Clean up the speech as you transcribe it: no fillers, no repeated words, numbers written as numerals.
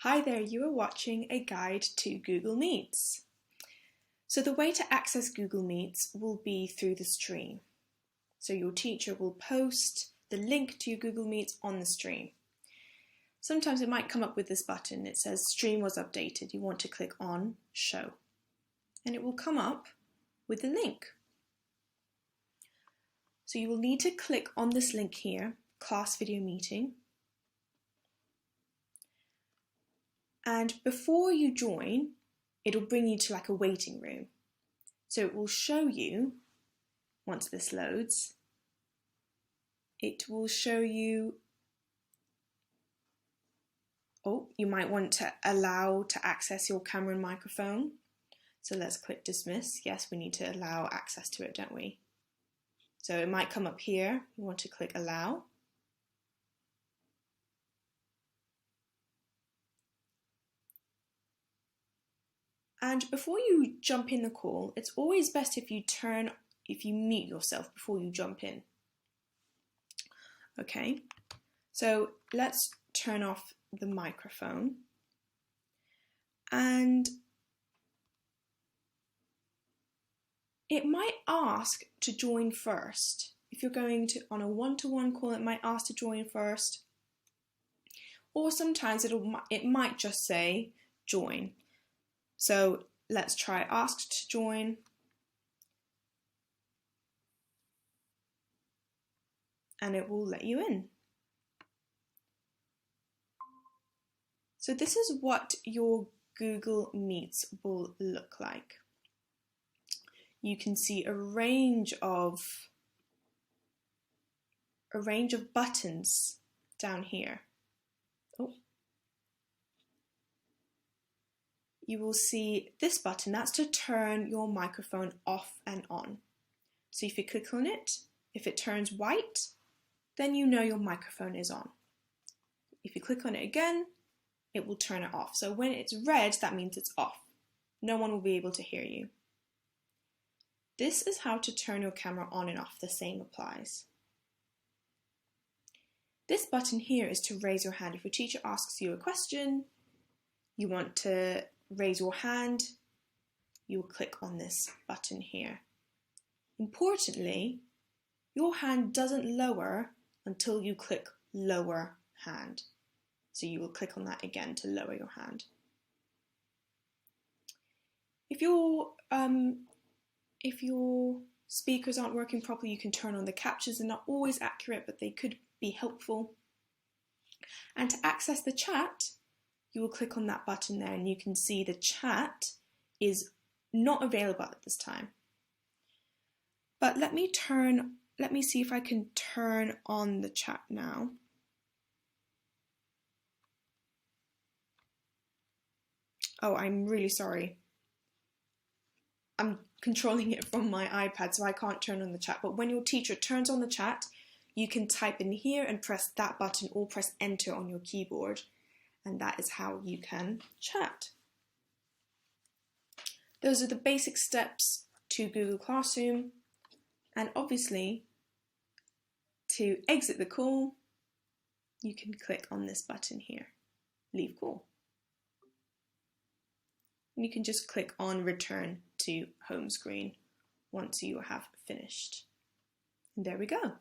Hi there, you are watching a guide to Google Meets. So the way to access Google Meets will be through the stream. So your teacher will post the link to your Google Meets on the stream. Sometimes it might come up with this button. It says stream was updated. You want to click on show. And it will come up with the link. So you will need to click on this link here, class video meeting. And before you join, it'll bring you to like a waiting room. So it will show you, once this loads, it will show you, you might want to allow to access your camera and microphone. So let's click dismiss. Yes, we need to allow access to it, don't we? So it might come up here. You want to click allow. And before you jump in the call, it's always best if you mute yourself before you jump in. Okay, so let's turn off the microphone. And it might ask to join first. If you're going to on a one-to-one call, it might ask to join first. Or sometimes it might just say join. So let's try ask to join. And it will let you in. So this is what your Google Meets will look like. You can see a range of buttons down here. You will see this button, that's to turn your microphone off and on. So if you click on it, if it turns white, then you know your microphone is on. If you click on it again, it will turn it off. So when it's red, that means it's off. No one will be able to hear you. This is how to turn your camera on and off. The same applies. This button here is to raise your hand. If your teacher asks you a question, you want to raise your hand, you will click on this button here. Importantly, your hand doesn't lower until you click lower hand. So you will click on that again to lower your hand. If your speakers aren't working properly, you can turn on the captions. They're not always accurate, but they could be helpful. And to access the chat, you will click on that button there and you can see the chat is not available at this time. But let me see if I can turn on the chat now. Oh, I'm really sorry. I'm controlling it from my iPad, so I can't turn on the chat. But when your teacher turns on the chat, you can type in here and press that button or press enter on your keyboard. And that is how you can chat. Those are the basic steps to Google Classroom. And obviously, to exit the call, you can click on this button here, leave call. And you can just click on return to home screen once you have finished. And there we go.